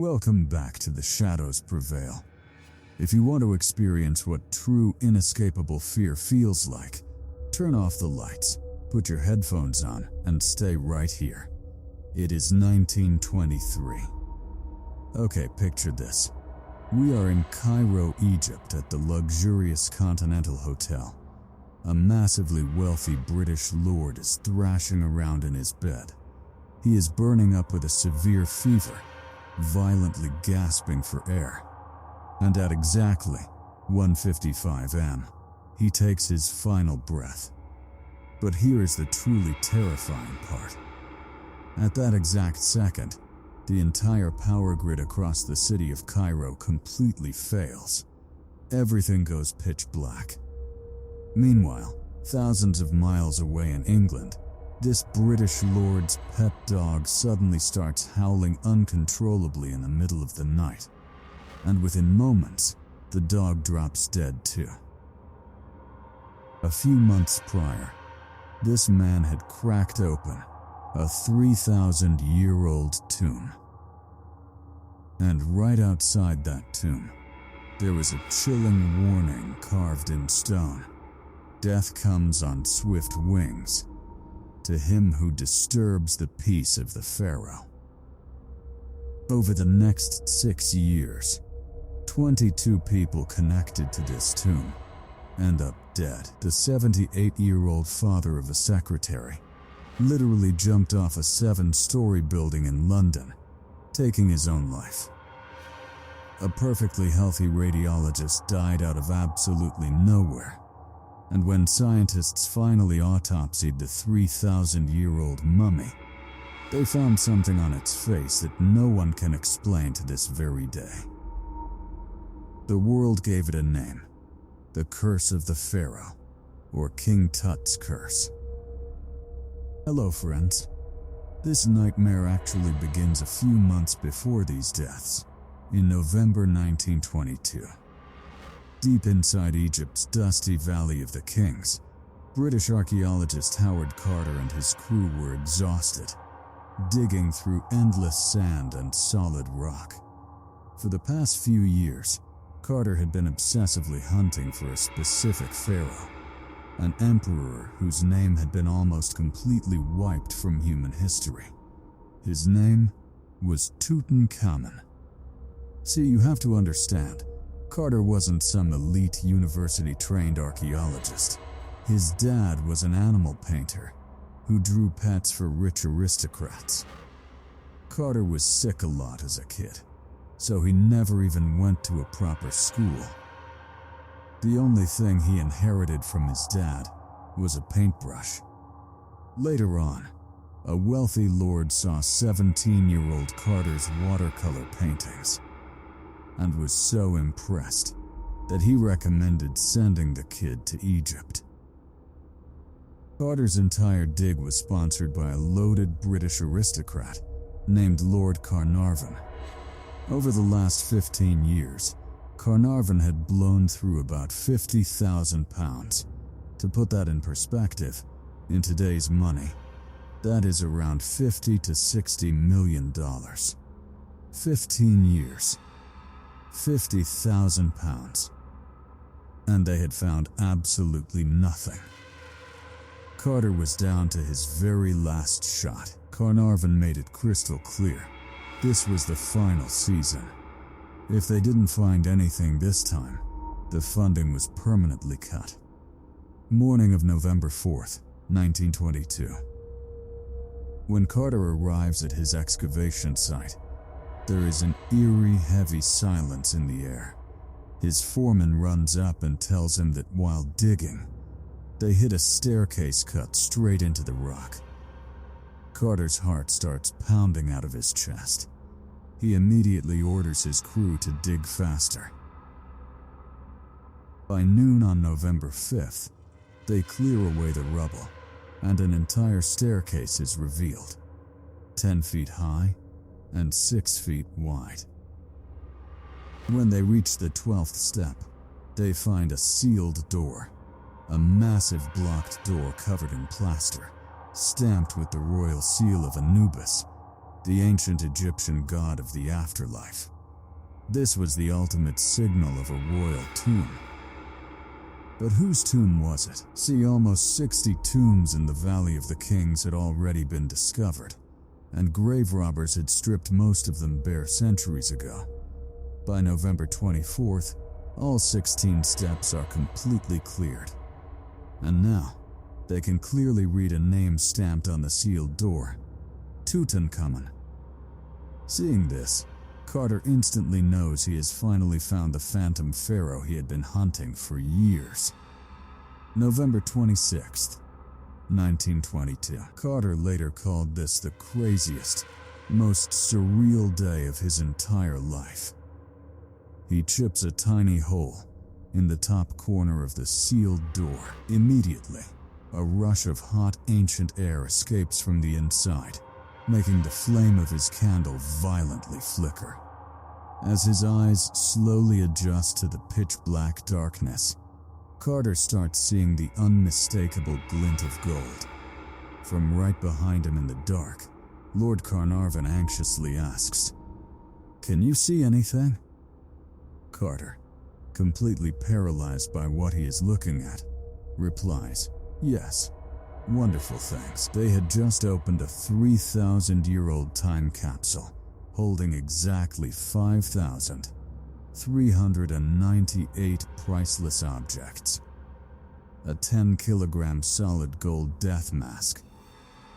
Welcome back to The Shadows Prevail. If you want to experience what true inescapable fear feels like, turn off the lights, put your headphones on, and stay right here. It is 1923. Okay, picture this. We are in Cairo, Egypt at the luxurious Continental Hotel. A massively wealthy British lord is thrashing around in his bed. He is burning up with a severe fever, violently gasping for air. And at exactly 1:55 am, he takes his final breath. But here is the truly terrifying part. At that exact second, the entire power grid across the city of Cairo completely fails. Everything goes pitch black. Meanwhile, thousands of miles away in England, this British lord's pet dog suddenly starts howling uncontrollably in the middle of the night. And within moments, the dog drops dead too. A few months prior, this man had cracked open a 3,000-year-old tomb. And right outside that tomb, there was a chilling warning carved in stone. Death comes on swift wings to him who disturbs the peace of the Pharaoh. Over the next 6 years, 22 people connected to this tomb end up dead. The 78-year-old father of a secretary literally jumped off a 7-story building in London, taking his own life. A perfectly healthy radiologist died out of absolutely nowhere. And when scientists finally autopsied the 3,000-year-old mummy, they found something on its face that no one can explain to this very day. The world gave it a name: the Curse of the Pharaoh, or King Tut's Curse. Hello, friends. This nightmare actually begins a few months before these deaths, in November 1922. Deep inside Egypt's dusty Valley of the Kings, British archaeologist Howard Carter and his crew were exhausted, digging through endless sand and solid rock. For the past few years, Carter had been obsessively hunting for a specific pharaoh, an emperor whose name had been almost completely wiped from human history. His name was Tutankhamun. See, you have to understand, Carter wasn't some elite university-trained archaeologist. His dad was an animal painter who drew pets for rich aristocrats. Carter was sick a lot as a kid, so he never even went to a proper school. The only thing he inherited from his dad was a paintbrush. Later on, a wealthy lord saw 17-year-old Carter's watercolor paintings and was so impressed that he recommended sending the kid to Egypt. Carter's entire dig was sponsored by a loaded British aristocrat named Lord Carnarvon. Over the last 15 years, Carnarvon had blown through about £50,000. To put that in perspective, in today's money, that is around $50 to $60 million. 15 years. £50,000. And they had found absolutely nothing. Carter was down to his very last shot. Carnarvon made it crystal clear. This was the final season. If they didn't find anything this time, the funding was permanently cut. Morning of November 4th, 1922. When Carter arrives at his excavation site, there is an eerie, heavy silence in the air. His foreman runs up and tells him that while digging, they hit a staircase cut straight into the rock. Carter's heart starts pounding out of his chest. He immediately orders his crew to dig faster. By noon on November 5th, they clear away the rubble, and an entire staircase is revealed, 10 feet high and 6 feet wide. When they reach the 12th step, they find a sealed door, a massive blocked door covered in plaster, stamped with the royal seal of Anubis, the ancient Egyptian god of the afterlife. This was the ultimate signal of a royal tomb. But whose tomb was it? See, almost 60 tombs in the Valley of the Kings had already been discovered, and grave robbers had stripped most of them bare centuries ago. By November 24th, all 16 steps are completely cleared. And now, they can clearly read a name stamped on the sealed door: Tutankhamun. Seeing this, Carter instantly knows he has finally found the phantom pharaoh he had been hunting for years. November 26th, 1922. Carter later called this the craziest, most surreal day of his entire life. He chips a tiny hole in the top corner of the sealed door. Immediately, a rush of hot ancient air escapes from the inside, making the flame of his candle violently flicker. As his eyes slowly adjust to the pitch-black darkness, Carter starts seeing the unmistakable glint of gold. From right behind him in the dark, Lord Carnarvon anxiously asks, "Can you see anything?" Carter, completely paralyzed by what he is looking at, replies, "Yes. Wonderful things." They had just opened a 3,000-year-old time capsule holding exactly 5,398 priceless objects. A 10-kilogram solid gold death mask,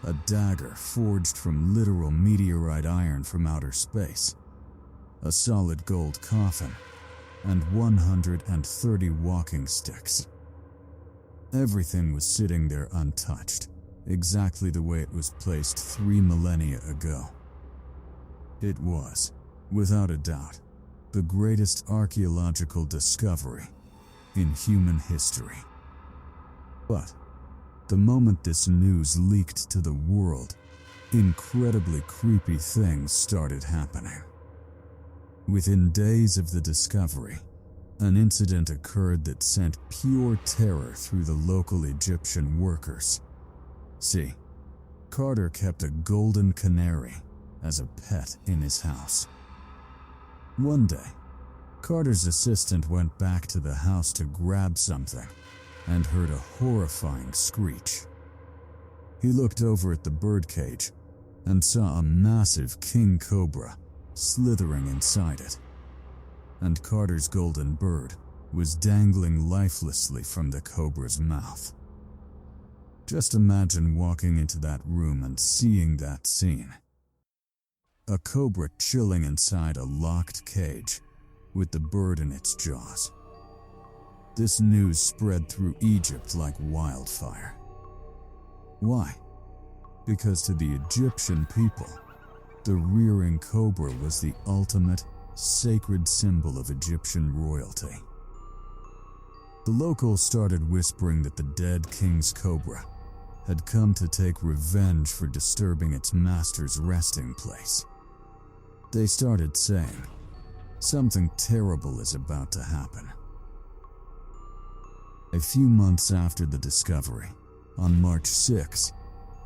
a dagger forged from literal meteorite iron from outer space, a solid gold coffin, and 130 walking sticks. Everything was sitting there untouched, exactly the way it was placed 3 millennia ago. It was, without a doubt, the greatest archaeological discovery in human history. But the moment this news leaked to the world, incredibly creepy things started happening. Within days of the discovery, an incident occurred that sent pure terror through the local Egyptian workers. See, Carter kept a golden canary as a pet in his house. One day, Carter's assistant went back to the house to grab something and heard a horrifying screech. He looked over at the birdcage and saw a massive king cobra slithering inside it, and Carter's golden bird was dangling lifelessly from the cobra's mouth. Just imagine walking into that room and seeing that scene. A cobra chilling inside a locked cage with the bird in its jaws. This news spread through Egypt like wildfire. Why? Because to the Egyptian people, the rearing cobra was the ultimate, sacred symbol of Egyptian royalty. The locals started whispering that the dead king's cobra had come to take revenge for disturbing its master's resting place. They started saying, "Something terrible is about to happen." A few months after the discovery, on March 6,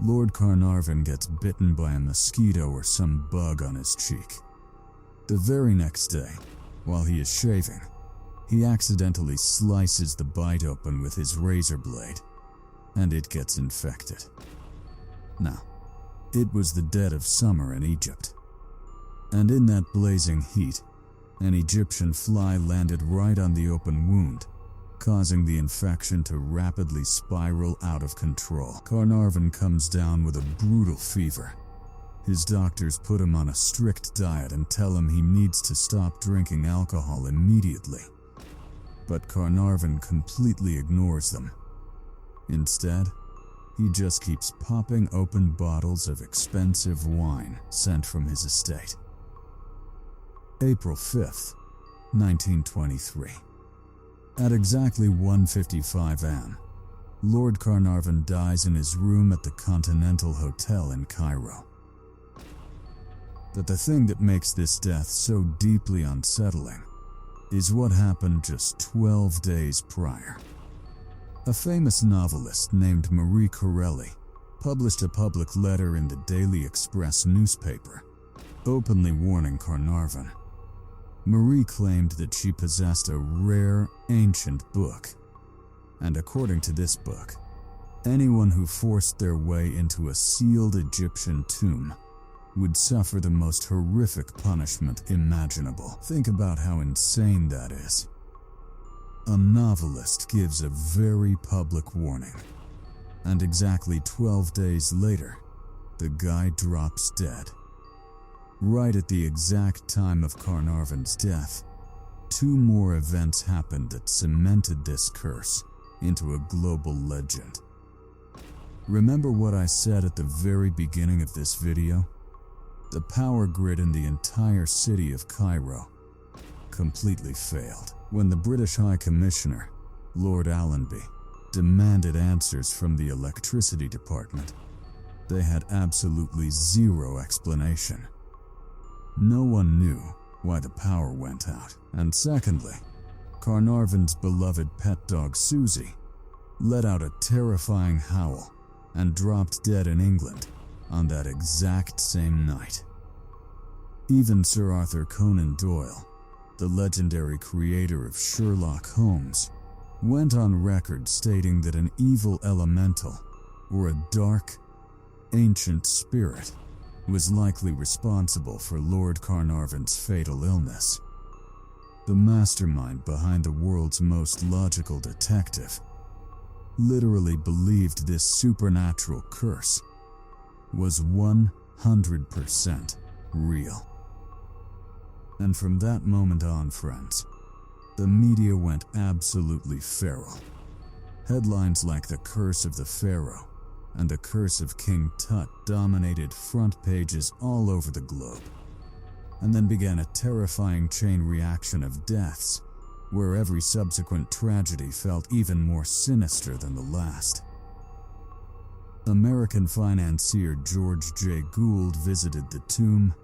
Lord Carnarvon gets bitten by a mosquito or some bug on his cheek. The very next day, while he is shaving, he accidentally slices the bite open with his razor blade, and it gets infected. Now, it was the dead of summer in Egypt, and in that blazing heat, an Egyptian fly landed right on the open wound, causing the infection to rapidly spiral out of control. Carnarvon comes down with a brutal fever. His doctors put him on a strict diet and tell him he needs to stop drinking alcohol immediately. But Carnarvon completely ignores them. Instead, he just keeps popping open bottles of expensive wine sent from his estate. April 5th, 1923. At exactly 1:55 am, Lord Carnarvon dies in his room at the Continental Hotel in Cairo. But the thing that makes this death so deeply unsettling is what happened just 12 days prior. A famous novelist named Marie Corelli published a public letter in the Daily Express newspaper openly warning Carnarvon. Marie claimed that she possessed a rare, ancient book, and according to this book, anyone who forced their way into a sealed Egyptian tomb would suffer the most horrific punishment imaginable. Think about how insane that is. A novelist gives a very public warning, and exactly 12 days later, the guy drops dead. Right at the exact time of Carnarvon's death, 2 more events happened that cemented this curse into a global legend. Remember what I said at the very beginning of this video? The power grid in the entire city of Cairo completely failed. When the British High Commissioner, Lord Allenby, demanded answers from the electricity department, they had absolutely zero explanation. No one knew why the power went out. And secondly, Carnarvon's beloved pet dog Susie let out a terrifying howl and dropped dead in England on that exact same night. Even Sir Arthur Conan Doyle, the legendary creator of Sherlock Holmes, went on record stating that an evil elemental, or a dark, ancient spirit, was likely responsible for Lord Carnarvon's fatal illness. The mastermind behind the world's most logical detective literally believed this supernatural curse was 100% real. And from that moment on, friends, the media went absolutely feral. Headlines like "The Curse of the Pharaoh" and "The Curse of King Tut" dominated front pages all over the globe, and then began a terrifying chain reaction of deaths, where every subsequent tragedy felt even more sinister than the last. American financier George J. Gould visited the tomb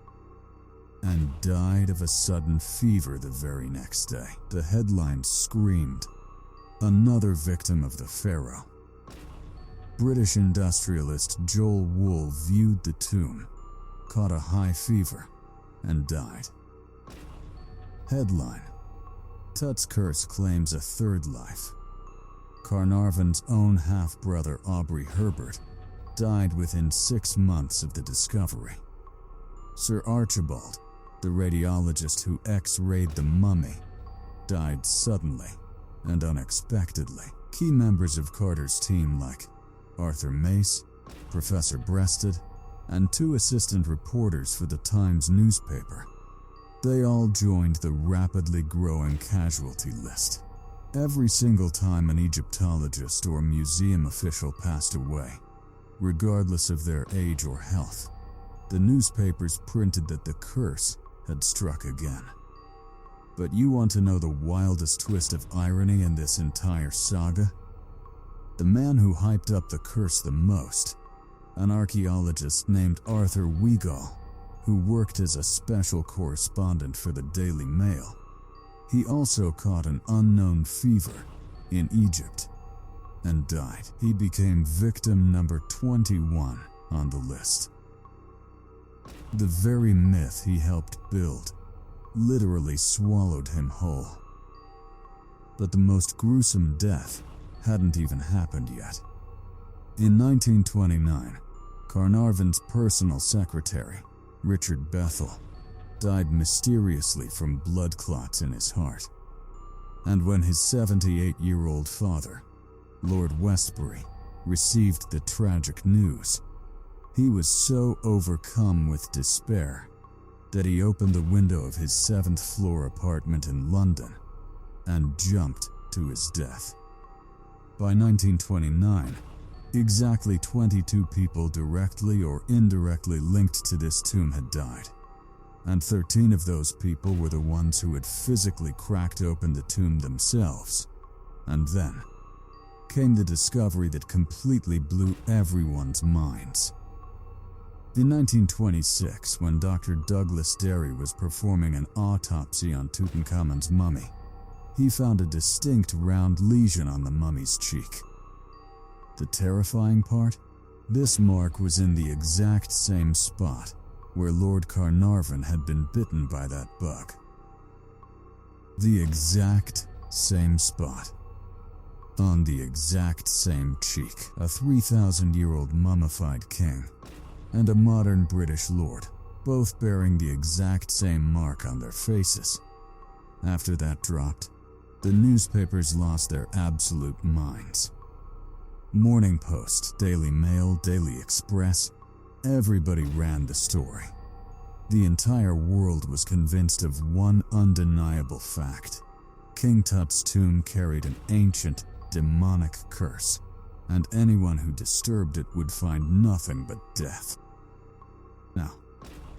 and died of a sudden fever the very next day. The headlines screamed, "Another victim of the Pharaoh." British industrialist Joel Wool viewed the tomb, caught a high fever, and died. Headline: Tut's Curse claims a third life. Carnarvon's own half-brother Aubrey Herbert died within 6 months of the discovery. Sir Archibald, the radiologist who X-rayed the mummy, died suddenly and unexpectedly. Key members of Carter's team like Arthur Mace, Professor Breasted, and 2 assistant reporters for the Times newspaper, they all joined the rapidly growing casualty list. Every single time an Egyptologist or museum official passed away, regardless of their age or health, the newspapers printed that the curse had struck again. But you want to know the wildest twist of irony in this entire saga? The man who hyped up the curse the most, an archaeologist named Arthur Weigall, who worked as a special correspondent for the Daily Mail, he also caught an unknown fever in Egypt and died. He became victim number 21 on the list. The very myth he helped build literally swallowed him whole. But the most gruesome death hadn't even happened yet. In 1929, Carnarvon's personal secretary, Richard Bethel, died mysteriously from blood clots in his heart. And when his 78-year-old father, Lord Westbury, received the tragic news, he was so overcome with despair that he opened the window of his 7th-floor apartment in London and jumped to his death. By 1929, exactly 22 people directly or indirectly linked to this tomb had died, and 13 of those people were the ones who had physically cracked open the tomb themselves. And then came the discovery that completely blew everyone's minds. In 1926, when Dr. Douglas Derry was performing an autopsy on Tutankhamun's mummy, he found a distinct round lesion on the mummy's cheek. The terrifying part? This mark was in the exact same spot where Lord Carnarvon had been bitten by that bug. The exact same spot. On the exact same cheek, a 3,000-year-old mummified king and a modern British lord, both bearing the exact same mark on their faces. After that dropped, the newspapers lost their absolute minds. Morning Post, Daily Mail, Daily Express, everybody ran the story. The entire world was convinced of one undeniable fact. King Tut's tomb carried an ancient, demonic curse, and anyone who disturbed it would find nothing but death. Now,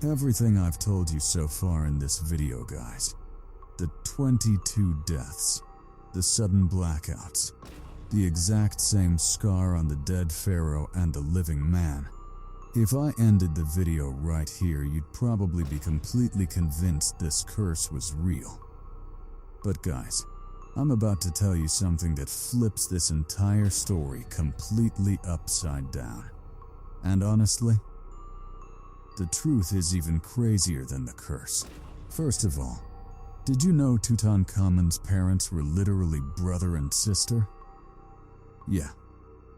everything I've told you so far in this video, guys, the 22 deaths, the sudden blackouts, the exact same scar on the dead pharaoh and the living man. If I ended the video right here, you'd probably be completely convinced this curse was real. But guys, I'm about to tell you something that flips this entire story completely upside down. And honestly, the truth is even crazier than the curse. First of all, did you know Tutankhamun's parents were literally brother and sister? Yeah,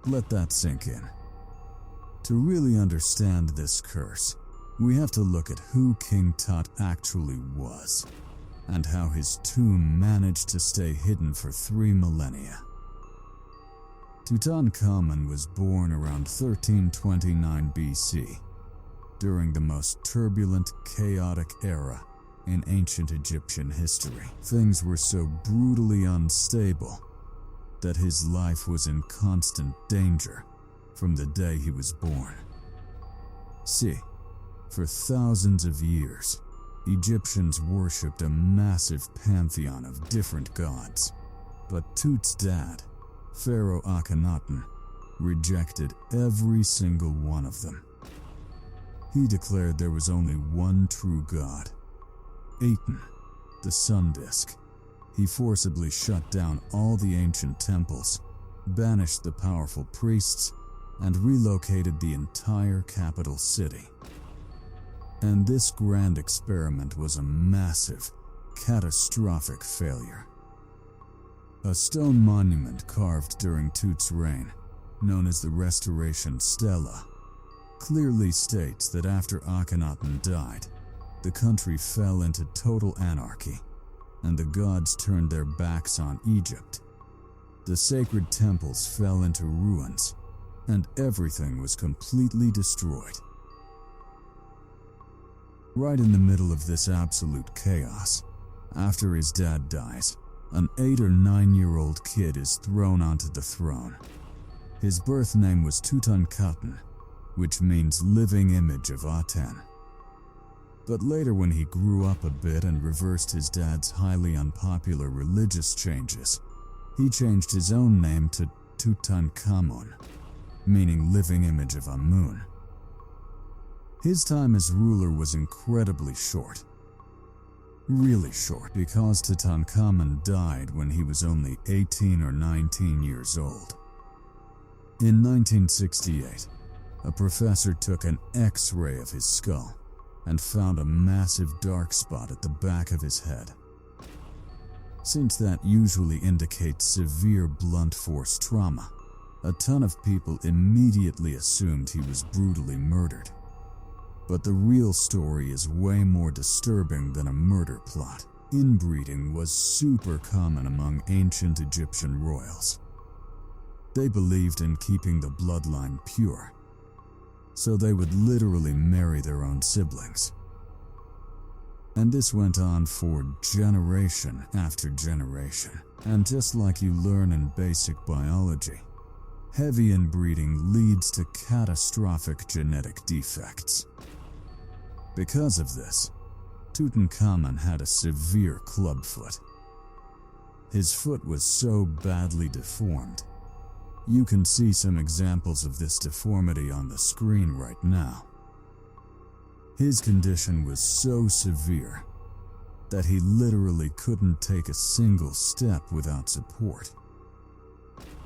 let that sink in. To really understand this curse, we have to look at who King Tut actually was, and how his tomb managed to stay hidden for 3 millennia. Tutankhamun was born around 1329 BC, during the most turbulent, chaotic era in ancient Egyptian history. Things were so brutally unstable that his life was in constant danger from the day he was born. See, for thousands of years, Egyptians worshipped a massive pantheon of different gods. But Tut's dad, Pharaoh Akhenaten, rejected every single one of them. He declared there was only one true god, Aten, the sun disk. He forcibly shut down all the ancient temples, banished the powerful priests, and relocated the entire capital city. And this grand experiment was a massive, catastrophic failure. A stone monument carved during Tut's reign, known as the Restoration Stela, clearly states that after Akhenaten died, the country fell into total anarchy, and the gods turned their backs on Egypt. The sacred temples fell into ruins, and everything was completely destroyed. Right in the middle of this absolute chaos, after his dad dies, an 8 or 9-year-old kid is thrown onto the throne. His birth name was Tutankhaten, which means living image of Aten. But later, when he grew up a bit and reversed his dad's highly unpopular religious changes, he changed his own name to Tutankhamun, meaning living image of Amun. His time as ruler was incredibly short. Really short, because Tutankhamun died when he was only 18 or 19 years old. In 1968, a professor took an X-ray of his skull and found a massive dark spot at the back of his head. Since that usually indicates severe blunt force trauma, a ton of people immediately assumed he was brutally murdered. But the real story is way more disturbing than a murder plot. Inbreeding was super common among ancient Egyptian royals. They believed in keeping the bloodline pure, so they would literally marry their own siblings. And this went on for generation after generation. And just like you learn in basic biology, heavy inbreeding leads to catastrophic genetic defects. Because of this, Tutankhamun had a severe clubfoot. His foot was so badly deformed. You can see some examples of this deformity on the screen right now. His condition was so severe that he literally couldn't take a single step without support.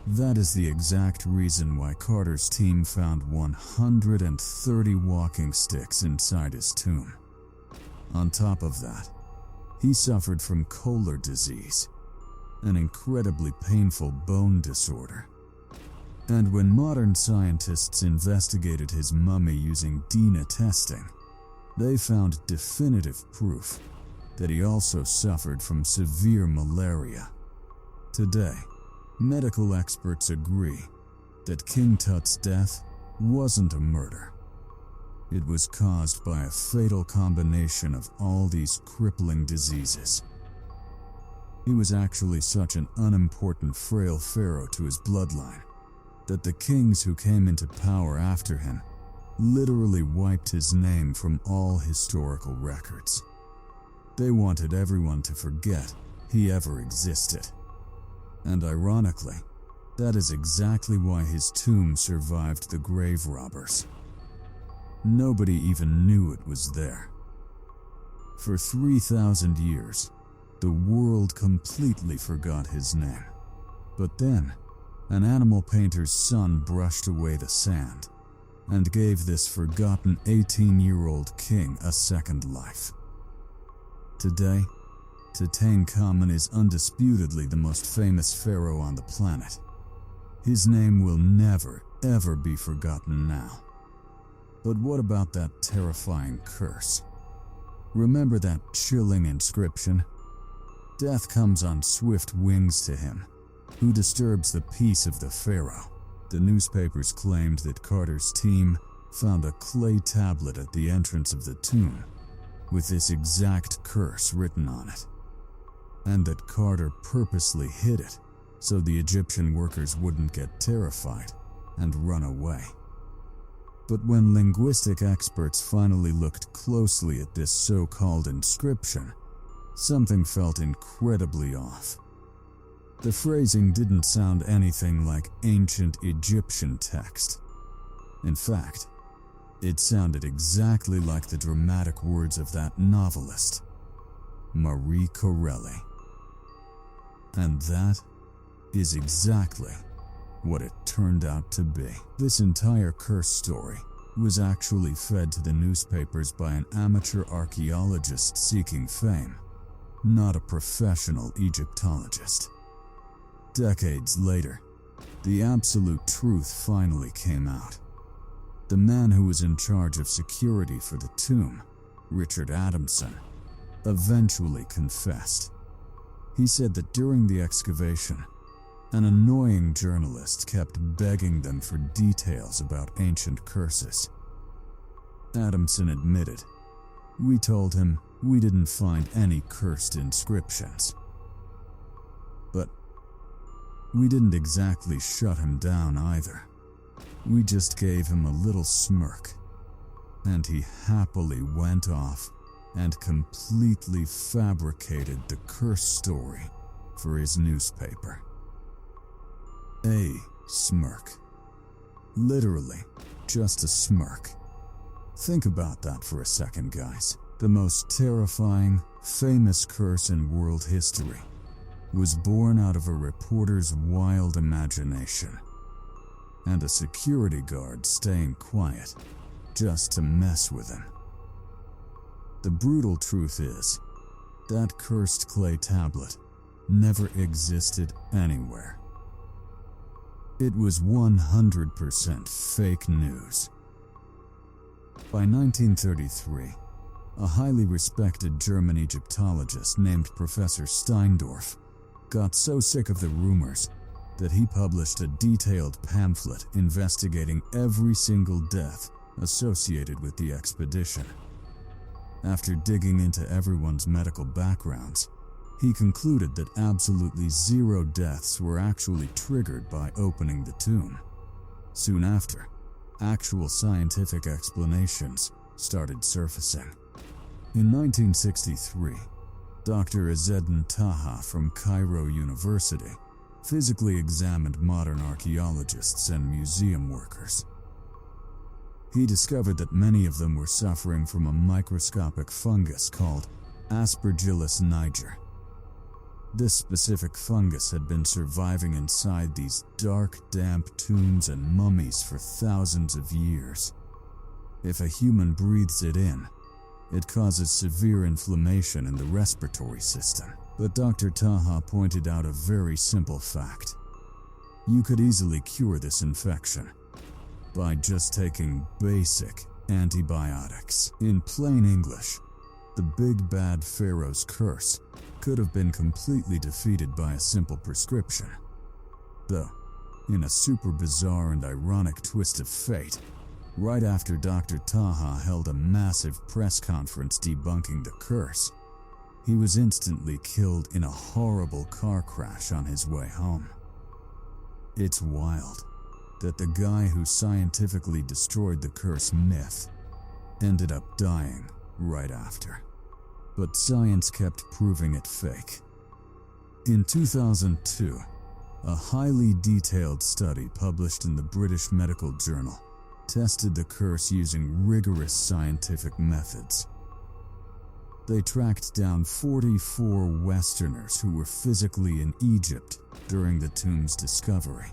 That is the exact reason why Carter's team found 130 walking sticks inside his tomb. On top of that, he suffered from choler disease, an incredibly painful bone disorder. And when modern scientists investigated his mummy using DNA testing, they found definitive proof that he also suffered from severe malaria. Today, medical experts agree that King Tut's death wasn't a murder. It was caused by a fatal combination of all these crippling diseases. He was actually such an unimportant, frail pharaoh to his bloodline that the kings who came into power after him literally wiped his name from all historical records. They wanted everyone to forget he ever existed. And ironically, that is exactly why his tomb survived the grave robbers. Nobody even knew it was there. For 3,000 years, the world completely forgot his name. But then, an animal painter's son brushed away the sand and gave this forgotten 18-year-old king a second life. Today, Tutankhamun is undisputedly the most famous pharaoh on the planet. His name will never, ever be forgotten now. But what about that terrifying curse? Remember that chilling inscription? Death comes on swift wings to him who disturbs the peace of the pharaoh. The newspapers claimed that Carter's team found a clay tablet at the entrance of the tomb with this exact curse written on it, and that Carter purposely hid it so the Egyptian workers wouldn't get terrified and run away. But when linguistic experts finally looked closely at this so-called inscription, something felt incredibly off. The phrasing didn't sound anything like ancient Egyptian text. In fact, it sounded exactly like the dramatic words of that novelist, Marie Corelli. And that is exactly what it turned out to be. This entire curse story was actually fed to the newspapers by an amateur archaeologist seeking fame, not a professional Egyptologist. Decades later, the absolute truth finally came out. The man who was in charge of security for the tomb, Richard Adamson, eventually confessed. He said that during the excavation, an annoying journalist kept begging them for details about ancient curses. Adamson admitted, "We told him we didn't find any cursed inscriptions." But we didn't exactly shut him down either. We just gave him a little smirk, and he happily went off and completely fabricated the curse story for his newspaper. A smirk. Literally, just a smirk. Think about that for a second, guys. The most terrifying, famous curse in world history was born out of a reporter's wild imagination, and a security guard staying quiet just to mess with him. The brutal truth is, that cursed clay tablet never existed anywhere. It was 100% fake news. By 1933, a highly respected German Egyptologist named Professor Steindorf got so sick of the rumors that he published a detailed pamphlet investigating every single death associated with the expedition. After digging into everyone's medical backgrounds, he concluded that absolutely zero deaths were actually triggered by opening the tomb. Soon after, actual scientific explanations started surfacing. In 1963, Dr. Izzeddin Taha from Cairo University physically examined modern archaeologists and museum workers. He discovered that many of them were suffering from a microscopic fungus called Aspergillus niger. This specific fungus had been surviving inside these dark, damp tombs and mummies for thousands of years. If a human breathes it in, it causes severe inflammation in the respiratory system. But Dr. Taha pointed out a very simple fact. You could easily cure this infection by just taking basic antibiotics. In plain English, the big bad Pharaoh's curse could have been completely defeated by a simple prescription. Though, in a super bizarre and ironic twist of fate, right after Dr. Taha held a massive press conference debunking the curse, he was instantly killed in a horrible car crash on his way home. It's wild that the guy who scientifically destroyed the curse myth ended up dying right after. But science kept proving it fake. In 2002, a highly detailed study published in the British Medical Journal tested the curse using rigorous scientific methods. They tracked down 44 Westerners who were physically in Egypt during the tomb's discovery.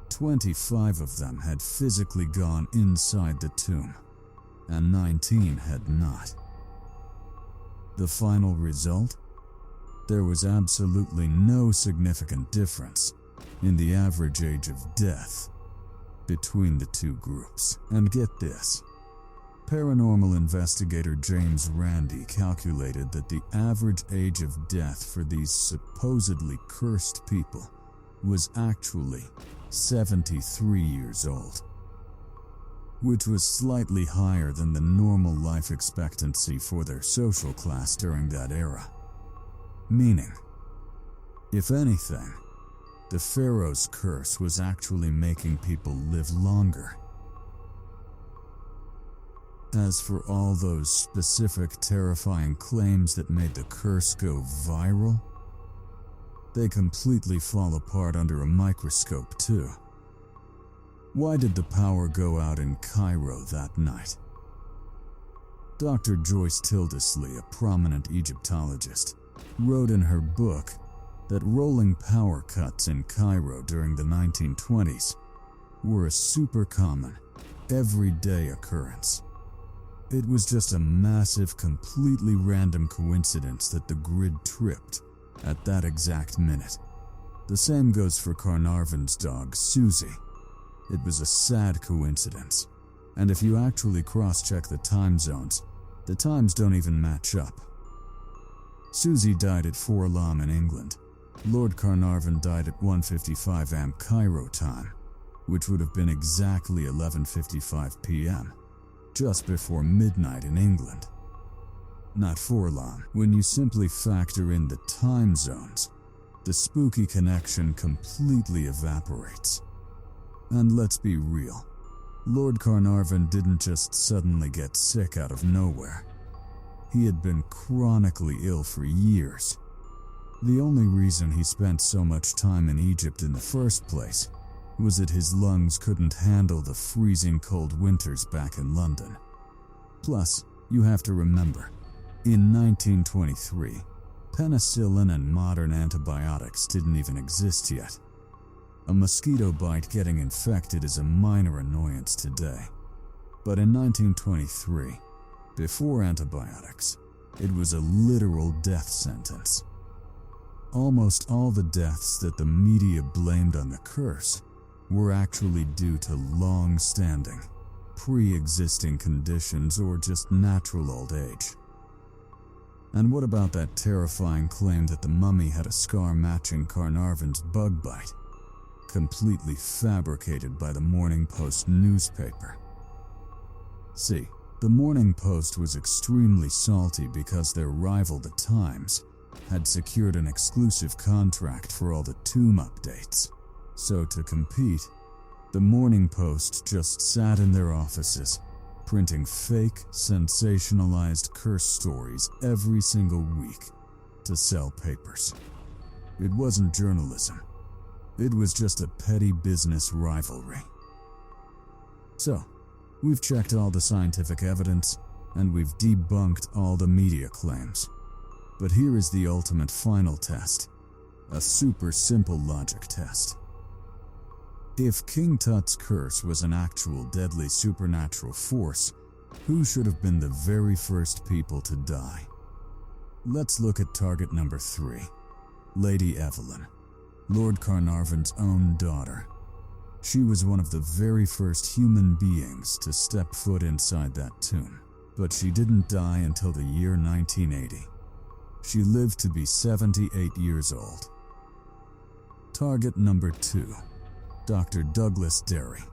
25 of them had physically gone inside the tomb, and 19 had not. The final result? There was absolutely no significant difference in the average age of death between the two groups. And get this, paranormal investigator James Randi calculated that the average age of death for these supposedly cursed people was actually 73 years old, which was slightly higher than the normal life expectancy for their social class during that era. Meaning, if anything, the Pharaoh's curse was actually making people live longer. As for all those specific terrifying claims that made the curse go viral, they completely fall apart under a microscope too. Why did the power go out in Cairo that night? Dr. Joyce Tildesley, a prominent Egyptologist, wrote in her book that rolling power cuts in Cairo during the 1920s were a super common, everyday occurrence. It was just a massive, completely random coincidence that the grid tripped at that exact minute. The same goes for Carnarvon's dog, Susie. It was a sad coincidence, and if you actually cross-check the time zones, the times don't even match up. Susie died at 4 Lam in England. Lord Carnarvon died at 1:55 am Cairo time, which would have been exactly 11:55 p.m., just before midnight in England. Not 4 Lam. When you simply factor in the time zones, the spooky connection completely evaporates. And let's be real, Lord Carnarvon didn't just suddenly get sick out of nowhere. He had been chronically ill for years. The only reason he spent so much time in Egypt in the first place was that his lungs couldn't handle the freezing cold winters back in London. Plus, you have to remember, in 1923, penicillin and modern antibiotics didn't even exist yet. A mosquito bite getting infected is a minor annoyance today. But in 1923, before antibiotics, it was a literal death sentence. Almost all the deaths that the media blamed on the curse were actually due to long-standing, pre-existing conditions or just natural old age. And what about that terrifying claim that the mummy had a scar matching Carnarvon's bug bite, completely fabricated by the Morning Post newspaper? See, the Morning Post was extremely salty because their rival, The Times, had secured an exclusive contract for all the tomb updates. So to compete, the Morning Post just sat in their offices, printing fake, sensationalized curse stories every single week to sell papers. It wasn't journalism. It was just a petty business rivalry. So, we've checked all the scientific evidence, and we've debunked all the media claims. But here is the ultimate final test, a super simple logic test. If King Tut's curse was an actual deadly supernatural force, who should have been the very first people to die? Let's look at target number 3, Lady Evelyn, Lord Carnarvon's own daughter. She was one of the very first human beings to step foot inside that tomb, but she didn't die until the year 1980. She lived to be 78 years old. Target number 2, Dr. Douglas Derry,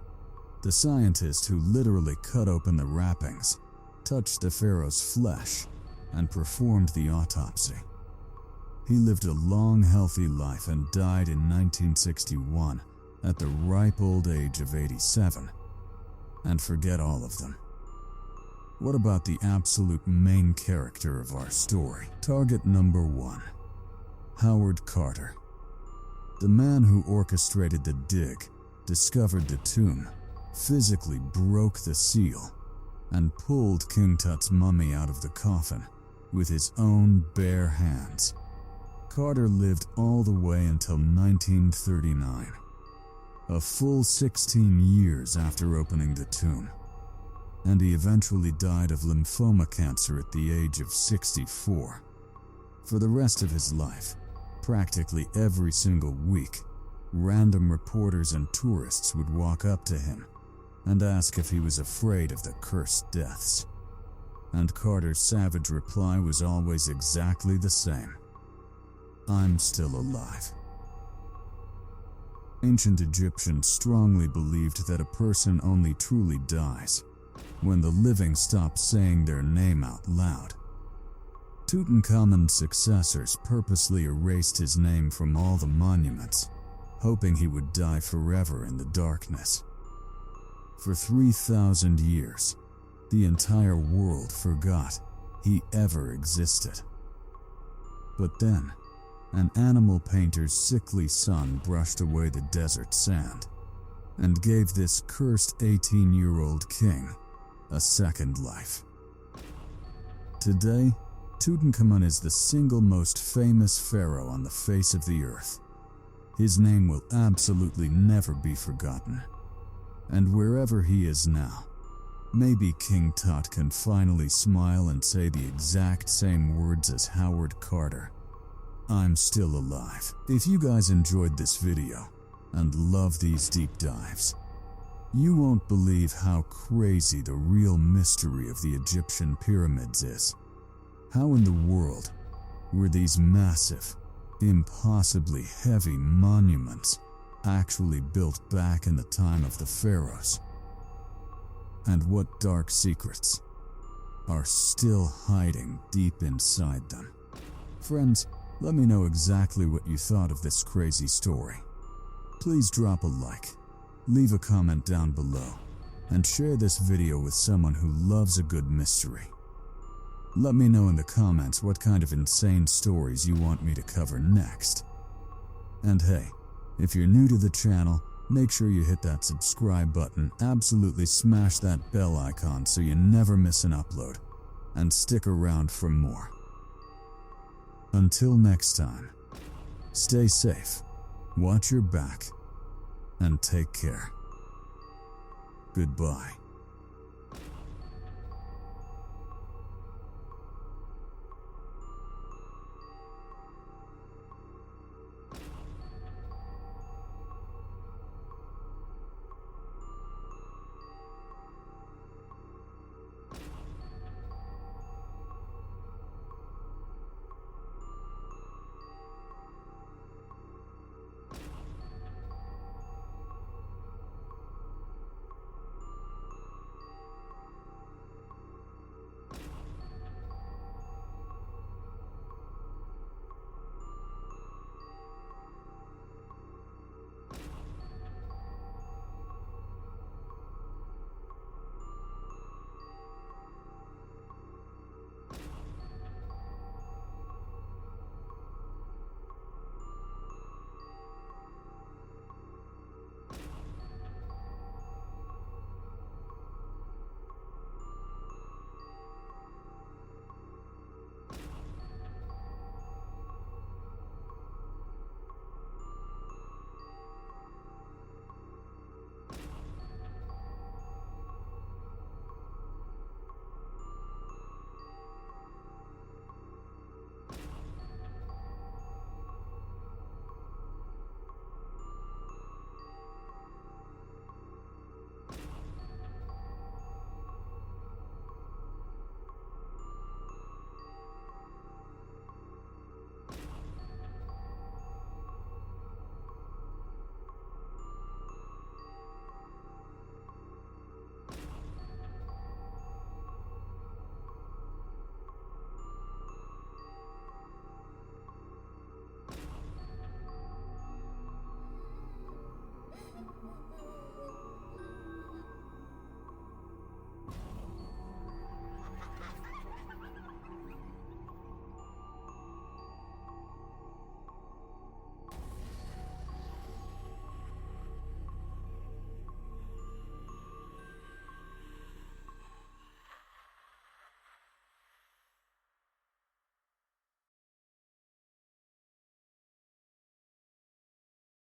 the scientist who literally cut open the wrappings, touched the pharaoh's flesh, and performed the autopsy. He lived a long, healthy life and died in 1961 at the ripe old age of 87. And forget all of them. What about the absolute main character of our story? Target number 1, Howard Carter. The man who orchestrated the dig, discovered the tomb, physically broke the seal, and pulled King Tut's mummy out of the coffin with his own bare hands. Carter lived all the way until 1939, a full 16 years after opening the tomb, and he eventually died of lymphoma cancer at the age of 64. For the rest of his life, practically every single week, random reporters and tourists would walk up to him and ask if he was afraid of the cursed deaths. And Carter's savage reply was always exactly the same: "I'm still alive." Ancient Egyptians strongly believed that a person only truly dies when the living stop saying their name out loud. Tutankhamun's successors purposely erased his name from all the monuments, hoping he would die forever in the darkness. For 3,000 years, the entire world forgot he ever existed. But then, an animal painter's sickly son brushed away the desert sand and gave this cursed 18-year-old king a second life. Today, Tutankhamun is the single most famous pharaoh on the face of the earth. His name will absolutely never be forgotten. And wherever he is now, maybe King Tut can finally smile and say the exact same words as Howard Carter: "I'm still alive." If you guys enjoyed this video and love these deep dives, you won't believe how crazy the real mystery of the Egyptian pyramids is. How in the world were these massive, impossibly heavy monuments actually built back in the time of the pharaohs? And what dark secrets are still hiding deep inside them? Friends, let me know exactly what you thought of this crazy story. Please drop a like, leave a comment down below, and share this video with someone who loves a good mystery. Let me know in the comments what kind of insane stories you want me to cover next. And hey, if you're new to the channel, make sure you hit that subscribe button, absolutely smash that bell icon so you never miss an upload, and stick around for more. Until next time, stay safe, watch your back, and take care. Goodbye.